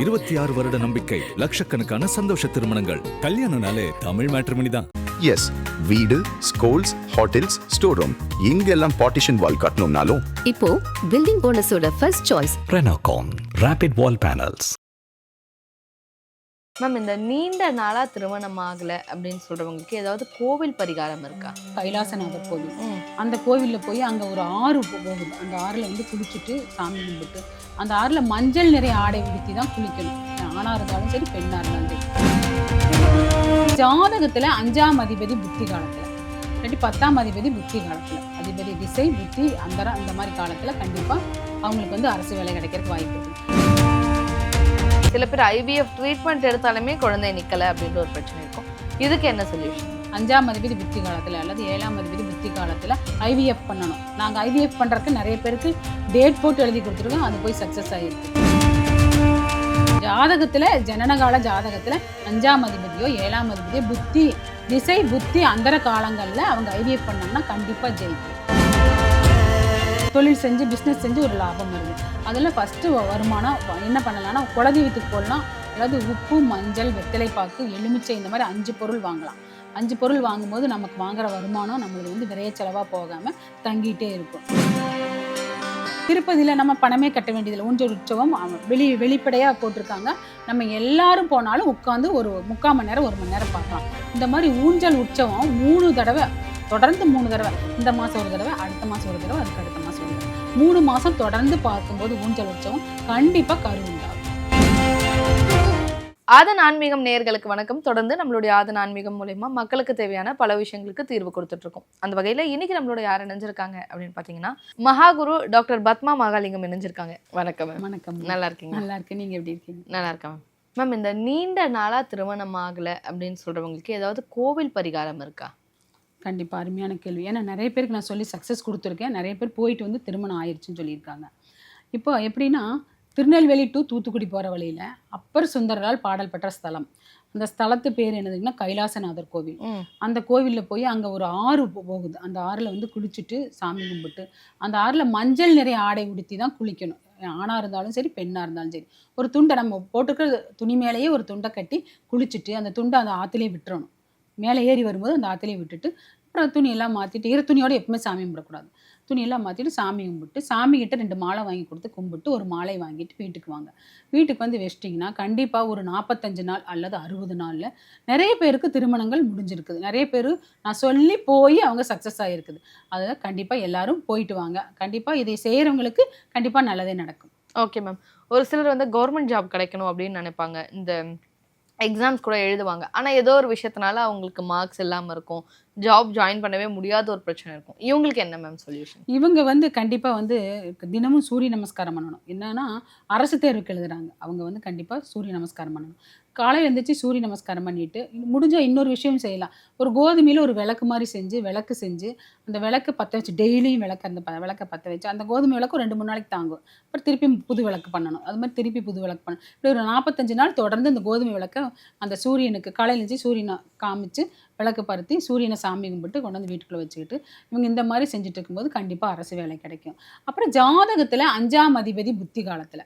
26 வருட நம்பிக்கை, லட்சக்கணக்கான சந்தோஷ திருமணங்கள். கல்யாணம்னாலே தமிழ் மேட்ரிமோனி தான். எஸ், வீடு, ஸ்கூல்ஸ், ஹோட்டல்ஸ், ஸ்டோர் ரூம், இங்கெல்லாம் பார்ட்டிஷன் வால் கட்டணும்னாலும் இப்போ பில்டிங் ஓனர்ஸோட first choice Renocon Rapid Wall Panels. Ma'am, இந்த நீண்ட நாளா திருமணம் ஆகல அப்படின்னு சொல்றவங்களுக்கு ஏதாவது கோவில் பரிகாரம் இருக்கா? கைலாசநாதர் கோவில், அந்த கோவிலில் போய் அங்கே ஒரு ஆறு போகுது. அந்த ஆறில் வந்து குளிச்சுட்டு சாமி கும்பிட்டு அந்த ஆறில் மஞ்சள் நிறைய ஆடை உடுத்தி தான் குளிக்கணும். ஆணாக இருந்தாலும் சரி, பெண்ணாக இருந்தாலும் சரி. ஜாதகத்தில் 5ஆம் அதிபதி புத்தி காலத்தில், இல்லாட்டி 10ஆம் அதிபதி புத்தி காலத்தில், அதிபதி திசை புத்தி அந்தரம் அந்த மாதிரி காலத்தில் கண்டிப்பாக அவங்களுக்கு வந்து அரசு வேலை கிடைக்கிறதுக்கு வாய்ப்பு இருக்குது. சில பேர் IVF ட்ரீட்மெண்ட் எடுத்தாலுமே குழந்தை நிக்கல அப்படின்ற ஒரு பிரச்சனை இருக்கும். இதுக்கு என்ன சொல்யூஷன்? 5ஆம் அதிபதி புத்தி காலத்தில் அல்லது 7ஆம் அதிபதி புத்தி காலத்தில் IVF பண்ணணும். நாங்கள் IVF பண்ணுறதுக்கு நிறைய பேருக்கு டேட் போட்டு எழுதி கொடுத்துருக்கோம். அது போய் சக்ஸஸ் ஆகிருக்கு. ஜாதகத்தில், ஜனனகால ஜாதகத்தில் 5ஆம் அதிபதியோ 7ஆம் அதிபதியோ புத்தி திசை புத்தி அந்தர காலங்களில் அவங்க IVF பண்ணாங்கன்னா கண்டிப்பாக ஜெயிக்கும். தொழில் செஞ்சு பிஸ்னஸ் செஞ்சு ஒரு லாபம் வருது. அதில் ஃபஸ்ட்டு வருமானம் என்ன பண்ணலாம்னா, குலதெய்வத்துக்கு போடலாம். அதாவது உப்பு, மஞ்சள், வெத்தலைப்பாக்கு, எலுமிச்சை, இந்த மாதிரி 5 பொருள் வாங்கலாம். 5 பொருள் வாங்கும்போது நமக்கு வாங்குற வருமானம் நம்மளுக்கு வந்து விரைய செலவாக போகாமல் தங்கிட்டே இருக்கும். திருப்பதியில் நம்ம பணமே கட்ட வேண்டியதில்லை. ஊஞ்சல் உற்சவம் வெளிப்படையாக போட்டிருக்காங்க. நம்ம எல்லாரும் போனாலும் உட்காந்து ஒரு 3/4 மணி நேரம் 1 மணி நேரம் பார்க்கலாம். இந்த மாதிரி ஊஞ்சல் உற்சவம் 3 தடவை தொடர்ந்து 3 தடவை, இந்த மாதம் ஒரு தடவை, அடுத்த மாதம் ஒரு தடவை, அதுக்கு அடுத்த மாதம் ஒரு தடவை, 3 மாதம் தொடர்ந்து பார்க்கும்போது ஊஞ்சல் உற்சவம் கண்டிப்பாக கரு உண்டாகும். ஆதன் ஆன்மீகம் நேயர்களுக்கு வணக்கம். தொடர்ந்து நம்மளுடைய ஆதன் ஆன்மீகம் மூலமா மக்களுக்கு தேவையான பல விஷயங்களுக்கு தீர்வு கொடுத்துட்டு இருக்கோம். அந்த வகையில இன்னைக்கு நம்மளோட யார் இணைஞ்சிருக்காங்க அப்படின்னு பாத்தீங்கன்னா, மகாகுரு டாக்டர் பத்மா மகாலிங்கம் இணைஞ்சிருக்காங்க. வணக்கம். வணக்கம். நல்லா இருக்கீங்க? நல்லா இருக்கேன். நீங்க எப்படி இருக்கீங்க? நல்லா இருக்கேன் மேம். இந்த நீண்ட நாளா திருமணம் ஆகல அப்படின்னு சொல்றவங்களுக்கு ஏதாவது கோவில் பரிகாரம் இருக்கா? கண்டிப்பாக அருமையான கேள்வி. ஏன்னா நிறைய பேருக்கு நான் சொல்லி சக்ஸஸ் கொடுத்துருக்கேன். நிறைய பேர் போயிட்டு வந்து திருமணம் ஆயிடுச்சுன்னு சொல்லியிருக்காங்க. இப்போ எப்படின்னா, திருநெல்வேலி டு தூத்துக்குடி போகிற வழியில் அப்பர் சுந்தரரால் பாடல் பெற்ற ஸ்தலம். அந்த ஸ்தலத்து பேர் என்னதுன்னா கைலாசநாதர் கோவில். அந்த கோவிலில் போய் அங்கே ஒரு ஆறு போகுது. அந்த ஆறில் வந்து குளிச்சுட்டு சாமி கும்பிட்டு அந்த ஆறில் மஞ்சள் நிறைய ஆடை உடுத்தி தான் குளிக்கணும். ஆணாக இருந்தாலும் சரி, பெண்ணாக இருந்தாலும் சரி. ஒரு துண்டை நம்ம போட்டுக்கிற துணி மேலேயே ஒரு துண்டை கட்டி குளிச்சுட்டு அந்த துண்டை அந்த ஆற்றுலேயே விட்டுறணும். மேலே ஏறி வரும்போது அந்த ஆற்றுலேயே விட்டுட்டு அப்புறம் துணியெல்லாம் மாற்றிட்டு, துணியோடு எப்பவுமே சாமி கும்பிடக்கூடாது. துணியெல்லாம் மாற்றிட்டு சாமி கும்பிட்டு, சாமிகிட்ட 2 மாலை வாங்கி கொடுத்து கும்பிட்டு ஒரு மாலை வாங்கிட்டு வீட்டுக்கு வாங்க. வீட்டுக்கு வந்து வச்சிட்டிங்கன்னா கண்டிப்பாக ஒரு 45 நாள் அல்லது 60 நாளில் நிறைய பேருக்கு திருமணங்கள் முடிஞ்சிருக்குது. நிறைய பேர் நான் சொல்லி போய் அவங்க சக்ஸஸ் ஆகிருக்குது. அதை கண்டிப்பாக எல்லாரும் போயிட்டு வாங்க. கண்டிப்பாக இதை செய்கிறவங்களுக்கு கண்டிப்பாக நல்லதே நடக்கும். Okay ma'am. ஒரு சிலர் வந்து கவர்மெண்ட் ஜாப் கிடைக்கணும் அப்படின்னு நினைப்பாங்க. இந்த எக்ஸாம்ஸ் கூட எழுதுவாங்க. ஆனால் ஏதோ ஒரு விஷயத்தினால அவங்களுக்கு மார்க்ஸ் இல்லாமல் இருக்கும். ஜாப் ஜாயின் பண்ணவே முடியாத ஒரு பிரச்சனை இருக்கும். இவங்களுக்கு என்ன மேம் சொல்யூஷன்? இவங்க வந்து கண்டிப்பாக வந்து தினமும் சூரிய நமஸ்காரம் பண்ணணும். என்னன்னா, அரசு தேர்வுக்கு எழுதுறாங்க அவங்க வந்து கண்டிப்பாக சூரிய நமஸ்காரம் பண்ணணும். காலையில் எழுந்திரிச்சு சூரிய நமஸ்காரம் பண்ணிவிட்டு முடிஞ்ச இன்னொரு விஷயம் செய்யலாம். ஒரு கோதுமையில் ஒரு விளக்கு மாதிரி செஞ்சு அந்த விளக்கு பற்ற வச்சு டெய்லியும் அந்த விளக்கை பற்ற வச்சு அந்த கோதுமை விளக்கு ஒரு 2-3 நாளைக்கு தாங்கும். அப்புறம் திருப்பி புது விளக்கு பண்ணணும். அது மாதிரி திருப்பி புது விளக்கு பண்ணணும். இப்படி ஒரு 45 நாள் தொடர்ந்து அந்த கோதுமை விளக்கை அந்த சூரியனுக்கு காலையில் எழுந்திரிச்சு சூரியனை காமிச்சு விளக்கு பருத்தி சூரியனை சாமி கும்பிட்டு கொண்டு வந்து வீட்டுக்குள்ளே வச்சுக்கிட்டு இவங்க இந்த மாதிரி செஞ்சுட்டு இருக்கும்போது கண்டிப்பாக அரசு வேலை கிடைக்கும். அப்புறம் ஜாதகத்தில் 5ஆம் அதிபதி புத்தி காலத்தில்,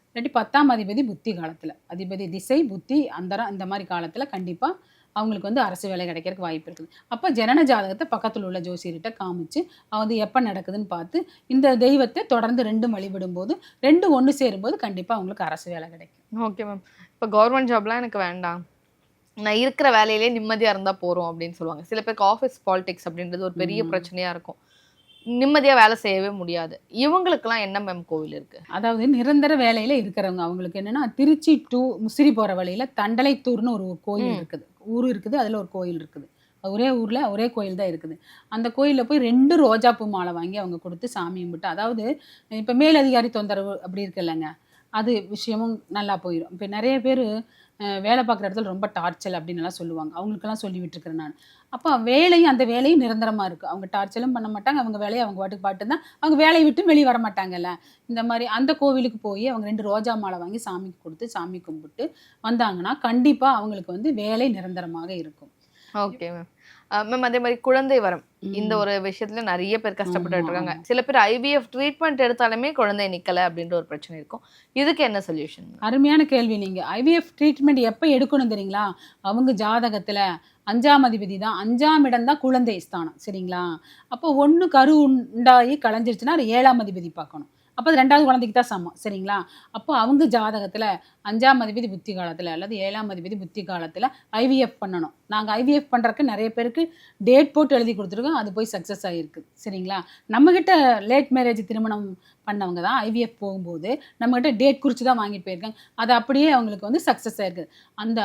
இல்லாட்டி 10ஆம் அதிபதி புத்தி காலத்தில், அதிபதி திசை புத்தி அந்தரம் இந்த மாதிரி காலத்தில் கண்டிப்பாக அவங்களுக்கு வந்து அரசு வேலை கிடைக்கிறதுக்கு வாய்ப்பு இருக்குது. அப்போ ஜனன ஜாதகத்தை பக்கத்தில் உள்ள ஜோசியர்கிட்ட காமிச்சு அது எப்போ நடக்குதுன்னு பார்த்து இந்த தெய்வத்தை தொடர்ந்து 2 வழிபடும்போது 2 ஒன்று சேரும்போது கண்டிப்பாக அவங்களுக்கு அரசு வேலை கிடைக்கும். Okay ma'am. இப்போ கவர்மெண்ட் ஜாப்லாம் எனக்கு வேண்டாம், நான் இருக்கிற வேலையிலே நிம்மதியாக இருந்தால் போகிறோம் அப்படின்னு சொல்லுவாங்க. சில பேருக்கு ஆஃபீஸ் பாலிடிக்ஸ் அப்படின்றது ஒரு பெரிய பிரச்சனையாக இருக்கும். நிம்மதியாக வேலை செய்யவே முடியாது. இவங்களுக்கெல்லாம் என்ன மேம் கோவில் இருக்குது? அதாவது நிரந்தர வேலையில் இருக்கிறவங்க அவங்களுக்கு என்னென்னா, திருச்சி டு முசிறி போகிற வழியில் தண்டலைத்தூர்னு ஒரு கோயில் இருக்குது, ஊர் இருக்குது. அதில் ஒரு கோயில் இருக்குது. ஒரே ஊரில் ஒரே கோயில் தான் இருக்குது. அந்த கோயிலில் போய் 2 ரோஜாப்பூ மாலை வாங்கி அவங்க கொடுத்து சாமி கும்பிட்டு, அதாவது இப்போ மேலதிகாரி தொந்தரவு அப்படி இருக்குல்லங்க, அது விஷயமும் நல்லா போயிடும். இப்போ நிறைய பேர் வேலை பார்க்குற இடத்துல ரொம்ப டார்ச்சல் அப்படின்னுலாம் சொல்லுவாங்க. அவங்களுக்கெல்லாம் சொல்லி விட்டுருக்கிறேன் நான். அப்போ அந்த வேலையும் நிரந்தரமாக இருக்குது. அவங்க டார்ச்சலும் பண்ண மாட்டாங்க. அவங்க வேலையை அவங்க பாட்டு தான் அவங்க வேலையை விட்டு வெளியே வர மாட்டாங்கல்ல. இந்த மாதிரி அந்த கோவிலுக்கு போய் அவங்க 2 ரோஜா மாலை வாங்கி சாமிக்கு கொடுத்து சாமி கும்பிட்டு வந்தாங்கன்னா கண்டிப்பாக அவங்களுக்கு வந்து வேலை நிரந்தரமாக இருக்கும். Okay ma'am. மேம் அதே மாதிரி குழந்தை வரம் இந்த ஒரு விஷயத்துல நிறைய பேர் கஷ்டப்பட்டு இருக்காங்க. சில பேர் ஐவிஎஃப் ட்ரீட்மெண்ட் எடுத்தாலுமே குழந்தை நிக்கல அப்படின்ற ஒரு பிரச்சனை இருக்கும். இதுக்கு என்ன சொல்யூஷன்? அருமையான கேள்வி. நீங்க ஐவிஎஃப் ட்ரீட்மெண்ட் எப்போ எடுக்கணும் தெரியுங்களா? அவங்க ஜாதகத்துல 5ஆம் அதிபதி தான், 5ஆம் இடம் தான் குழந்தை ஸ்தானம், சரிங்களா? அப்போ ஒன்று கரு உண்டாகி கலைஞ்சிருச்சுன்னா 7ஆம் அதிபதி பார்க்கணும். அப்போ அது 2வது குழந்தைக்கு தான் சமம், சரிங்களா? அப்போ அவங்க ஜாதகத்தில் 5ஆம் அதிபதி புத்தி காலத்தில் அல்லது 7ஆம் அதிபதி புத்தி காலத்தில் ஐவிஎஃப் பண்ணணும். நாங்கள் ஐவிஎஃப் பண்ணுறதுக்கு நிறைய பேருக்கு டேட் போட்டு எழுதி கொடுத்துருக்கோம், அது போய் சக்ஸஸ் ஆகிருக்கு, சரிங்களா? நம்மக்கிட்ட லேட் மேரேஜ் திருமணம் பண்ணவங்க தான் ஐவிஎஃப் போகும்போது நம்மகிட்ட டேட் குறித்து தான் வாங்கிட்டு போயிருக்காங்க. அது அப்படியே அவங்களுக்கு வந்து சக்ஸஸ் ஆகிருக்குது. அந்த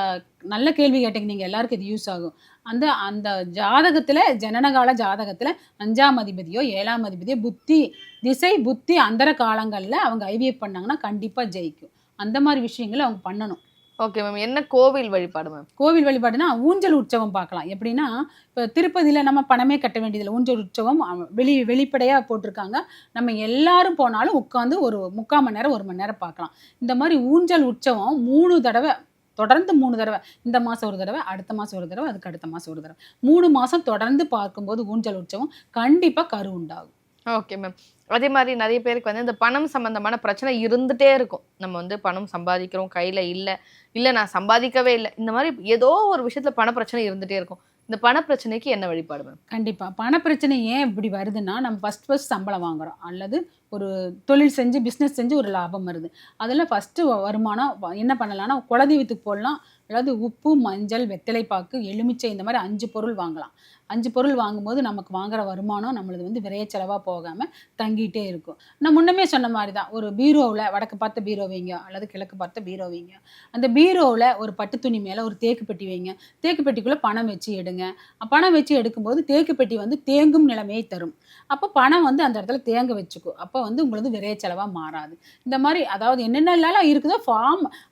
நல்ல கேள்வி கேட்டீங்க நீங்கள், எல்லாருக்கும் இது யூஸ் ஆகும். அந்த அந்த ஜாதகத்தில் ஜனனகால ஜாதகத்தில் 5ஆம் அதிபதியோ 7ஆம் அதிபதியோ புத்தி திசை புத்தி அந்தர காலங்களில் அவங்க ஐவிஎஃப் பண்ணாங்கன்னா கண்டிப்பாக ஜெயிக்கும். அந்த மாதிரி விஷயங்களை அவங்க பண்ணணும். Okay ma'am. என்ன கோவில் வழிபாடு மேம்? கோவில் வழிபாடுனா ஊஞ்சல் உற்சவம் பார்க்கலாம். எப்படின்னா இப்போ திருப்பதியில் நம்ம பணமே கட்ட வேண்டியதில்லை, ஊஞ்சல் உற்சவம் வெளிப்படையாக போட்டிருக்காங்க. நம்ம எல்லாரும் போனாலும் உட்காந்து ஒரு 3/4 மணி நேரம் 1 மணி நேரம் பார்க்கலாம். இந்த மாதிரி ஊஞ்சல் உற்சவம் 3 தடவை தொடர்ந்து 3 தடவை, இந்த மாதம் ஒரு தடவை, அடுத்த மாதம் ஒரு தடவை, அதுக்கு அடுத்த மாதம் ஒரு தடவை, 3 மாதம் தொடர்ந்து பார்க்கும்போது ஊஞ்சல் உற்சவம் கண்டிப்பாக கரு உண்டாகும். Okay ma'am. அதே மாதிரி நிறைய பேருக்கு வந்து இந்த பணம் சம்பந்தமான பிரச்சனை இருந்துட்டே இருக்கும். நம்ம வந்து பணம் சம்பாதிக்கிறோம், கையில இல்ல நான் சம்பாதிக்கவே இல்லை, இந்த மாதிரி ஏதோ ஒரு விஷயத்துல பண பிரச்சனை இருந்துட்டே இருக்கும். இந்த பண பிரச்சனைக்கு என்ன வழிபாடு மேம்? கண்டிப்பாக பண பிரச்சனை ஏன் இப்படி வருதுன்னா, நம்ம ஃபஸ்ட் சம்பளம் வாங்குறோம் அல்லது ஒரு தொழில் செஞ்சு பிஸ்னஸ் செஞ்சு ஒரு லாபம் வருது. அதில் ஃபஸ்ட்டு வருமானம் என்ன பண்ணலாம்னா, குலதெய்வத்துக்கு போடலாம், அதாவது உப்பு, மஞ்சள், வெத்தலைப்பாக்கு, எலுமிச்சை, இந்த மாதிரி 5 பொருள் வாங்கலாம். 5 பொருள் வாங்கும்போது நமக்கு வாங்குற வருமானம் நம்மளது வந்து விரைய செலவாக போகாமல் தங்கிட்டே இருக்கும். நான் முன்னமே சொன்ன மாதிரி தான், ஒரு பீரோவில் வடக்கு பார்த்த பீரோ வைங்க அல்லது கிழக்கு பார்த்த பீரோ வைங்க. அந்த பீரோவில் ஒரு பட்டு துணி மேலே ஒரு தேக்கு பெட்டி வைங்க. தேக்கு பெட்டிக்குள்ளே பணம் வச்சு எடுங்க. பணம் வச்சு எடுக்கும்போது தேக்கு பெட்டி வந்து தேங்கும் நிலைமையை தரும். அப்போ பணம் வந்து அந்த இடத்துல தேங்க வச்சுக்கும். அப்போ வந்து உங்களுக்கு விரைய செலவாக மாறாது. இந்த மாதிரி அதாவது என்னென்னலாம் இருக்குதோ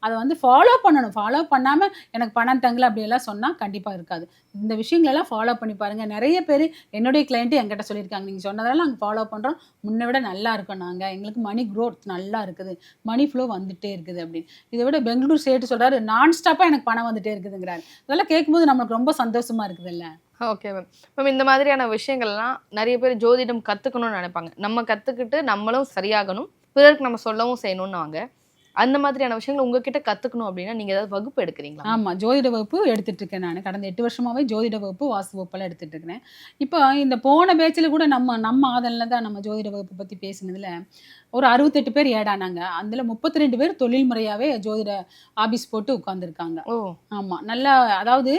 அதை வந்து ஃபாலோ பண்ணணும். ஃபாலோ பண்ணாமல் எனக்கு பணம் தங்கலை அப்படியெல்லாம் சொன்னால் கண்டிப்பாக இருக்காது. இந்த விஷயங்களெல்லாம் ஃபாலோ பண்ணி பாருங்கள். நிறைய பேர் என்னுடைய கிளைண்ட்டு என்கிட்ட சொல்லியிருக்காங்க, நீங்கள் சொன்னதெல்லாம் நாங்கள் ஃபாலோ பண்ணுறோம், முன்னை விட நல்லா இருக்கோம், நாங்கள் எங்களுக்கு மணி க்ரோத் நல்லா இருக்குது, மணி ஃப்ளோ வந்துகிட்டே இருக்குது அப்படின்னு. இதை விட பெங்களூர் சேட்டு சொல்கிறாரு, நான் ஸ்டாப்பாக எனக்கு பணம் வந்துகிட்டே இருக்குதுங்கிறாரு. அதெல்லாம் கேட்கும்போது நம்மளுக்கு ரொம்ப சந்தோஷமாக இருக்குதுல்ல. Okay ma'am. மேம் இந்த மாதிரியான விஷயங்கள்லாம் நிறைய பேர் ஜோதிடம் கற்றுக்கணும்னு நினைப்பாங்க. நம்ம கற்றுக்கிட்டு நம்மளும் சரியாகணும், பிறருக்கு நம்ம சொல்லவும் செய்யணும்னு வாங்க. அந்த மாதிரியான விஷயங்கள் உங்ககிட்ட கற்றுக்கணும் அப்படின்னா நீங்கள் ஏதாவது வகுப்பு எடுக்கிறீங்களா? ஆமாம், ஜோதிட வகுப்பு எடுத்துகிட்டு இருக்கேன் நான். கடந்த 8 வருஷமாகவே ஜோதிட வகுப்பு, வாஸ்து வகுப்பெல்லாம் எடுத்துகிட்டு இருக்கிறேன். இப்போ இந்த போன பேச்சில் கூட நம்ம ஆதலில் தான் நம்ம ஜோதிட வகுப்பு பற்றி பேசினதில் ஒரு 68 பேர் ஏடானாங்க. அதில் 32 பேர் தொழில் முறையாகவே ஜோதிட ஆபீஸ் போட்டு உட்காந்துருக்காங்க. ஓ ஆமாம், நல்லா அதாவது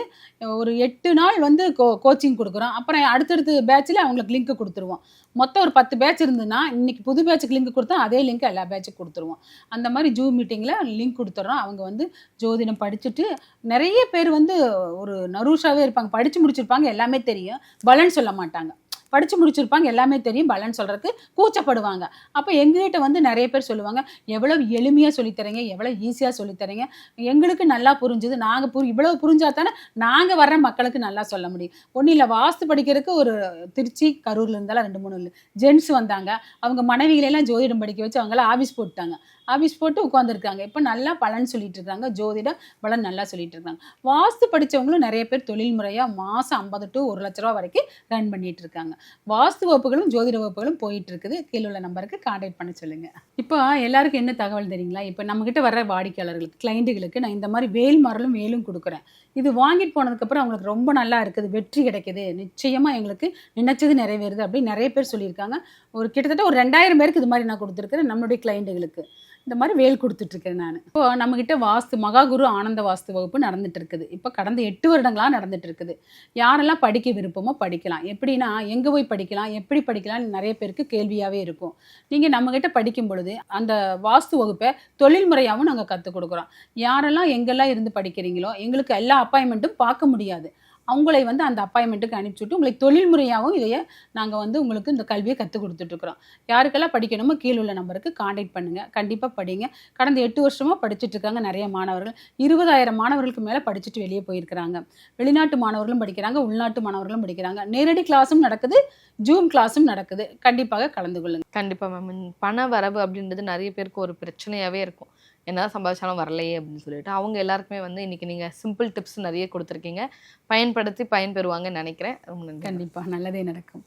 ஒரு 8 நாள் வந்து கோச்சிங் கொடுக்குறோம். அப்புறம் அடுத்தடுத்து பேட்சில் அவங்களுக்கு லிங்க் கொடுத்துருவோம். மொத்தம் ஒரு 10 பேட்ச் இருந்ததுன்னா இன்னைக்கு புது பேட்சுக்கு லிங்க் கொடுத்தா அதே லிங்க் எல்லா பேட்சுக்கு கொடுத்துருவோம். அந்த மாதிரி ஜூம் மீட்டிங்கில் லிங்க் கொடுத்துட்றோம். அவங்க வந்து ஜோதிடம் படிச்சுட்டு நிறைய பேர் வந்து ஒரு நரூஷாவே இருப்பாங்க, படித்து முடிச்சிருப்பாங்க, எல்லாமே தெரியும், பலன் சொல்ல மாட்டாங்க. படித்து முடிச்சிருப்பாங்க, எல்லாமே தெரியும், பலன் சொல்கிறதுக்கு கூச்சப்படுவாங்க. அப்போ எங்ககிட்ட வந்து நிறைய பேர் சொல்லுவாங்க, எவ்வளோ எளிமையாக சொல்லித்தரீங்க, எவ்வளோ ஈஸியாக சொல்லித்தரீங்க, எங்களுக்கு நல்லா புரிஞ்சுது, நாங்கள் இவ்வளோ புரிஞ்சா தானே நாங்கள் வர்ற மக்களுக்கு நல்லா சொல்ல முடியும். ஒன்றும் இல்லை, வாஸ்து படிக்கிறதுக்கு ஒரு திருச்சி கரூரில் இருந்தாலும் 2-3 ஜென்ஸ் வந்தாங்க. அவங்க மனைவிகளெல்லாம் ஜோதிடம் படிக்க வச்சு அவங்களாம் ஆஃபீஸ் போட்டாங்க. ஆஃபீஸ் போட்டு உட்காந்துருக்காங்க. இப்போ நல்லா பலன் சொல்லிட்டு இருக்காங்க, ஜோதிட பலன் நல்லா சொல்லிட்டு இருக்காங்க. வாஸ்து படித்தவங்களும் நிறைய பேர் தொழில் முறையாக மாதம் 50 to 1 லட்ச ரூபா வரைக்கும் ரன் பண்ணிட்டு இருக்காங்க. வாஸ்து வகுப்புகளும் ஜோதிட வகுப்புகளும் போயிட்டு இருக்குது. கீழே உள்ள நம்பருக்கு கான்டாக்ட் பண்ண சொல்லுங்க. இப்போ எல்லாருக்கும் என்ன தகவல் தெரியுங்களா? இப்போ நம்மகிட்ட வர்ற வாடிக்கையாளர்களுக்கு, கிளைண்ட்டுகளுக்கு நான் இந்த மாதிரி வேல் மரலும் வேலும் கொடுக்குறேன். இது வாங்கிட்டு போனதுக்கப்புறம் அவங்களுக்கு ரொம்ப நல்லா இருக்குது, வெற்றி கிடைக்குது, நிச்சயமாக எங்களுக்கு நினைச்சது நிறைவேறுது அப்படின்னு நிறைய பேர் சொல்லியிருக்காங்க. கிட்டத்தட்ட ஒரு 2000 பேருக்கு இது மாதிரி நான் கொடுத்துருக்கிறேன் நம்மளுடைய கிளைண்ட்டுகளுக்கு. இந்த மாதிரி வேல் கொடுத்துட்ருக்கேன் நான். இப்போ நம்மக்கிட்ட வாஸ்து மகாகுரு ஆனந்த வாஸ்து வகுப்பு நடந்துட்டு இருக்குது. இப்போ கடந்த 8 வருடங்களாக நடந்துட்டு இருக்குது. யாரெல்லாம் படிக்க விருப்பமோ படிக்கலாம். எப்படின்னா எங்கே போய் படிக்கலாம், எப்படி படிக்கலாம்னு நிறைய பேருக்கு கேள்வியாகவே இருக்கும். நீங்கள் நம்மக்கிட்ட படிக்கும் பொழுது அந்த வாஸ்து வகுப்பை தொழில் முறையாகவும் நாங்கள் கற்றுக் கொடுக்குறோம். யாரெல்லாம் எங்கெல்லாம் இருந்து படிக்கிறீங்களோ எங்களுக்கு எல்லா அப்பாயின்மெண்ட்டும் பார்க்க முடியாது, அவங்களை வந்து அந்த அப்பாயின்மெண்ட்டுக்கு அனுப்பிச்சுட்டு உங்களுக்கு தொழில் முறையாகவும் இதையே நாங்கள் வந்து உங்களுக்கு இந்த கல்வியை கற்றுக் கொடுத்துட்ருக்குறோம். யாருக்கெல்லாம் படிக்கணுமோ கீழே உள்ள நம்பருக்கு கான்டாக்ட் பண்ணுங்கள், கண்டிப்பாக படிங்க. கடந்த 8 வருஷமாக படிச்சுட்டு இருக்காங்க நிறைய மாணவர்கள். 20,000 மாணவர்களுக்கு மேலே படிச்சுட்டு வெளியே போயிருக்கிறாங்க. வெளிநாட்டு மாணவர்களும் படிக்கிறாங்க, உள்நாட்டு மாணவர்களும் படிக்கிறாங்க. நேரடி கிளாஸும் நடக்குது, ஜூம் கிளாஸும் நடக்குது. கண்டிப்பாக கலந்து கொள்ளுங்க. கண்டிப்பாக மேம். பண வரவு அப்படின்றது நிறைய பேருக்கு ஒரு பிரச்சனையாகவே இருக்கும். என்னதான் சம்பாதிச்சாலும் வரலையே அப்படின்னு சொல்லிட்டு அவங்க எல்லாருக்குமே வந்து இன்னைக்கு நீங்கள் சிம்பிள் டிப்ஸ் நிறைய கொடுத்துருக்கீங்க. பயன்படுத்தி பயன்பெறுவாங்கன்னு நினைக்கிறேன். ரொம்ப நன்றி. கண்டிப்பாக நல்லதே நடக்கும்.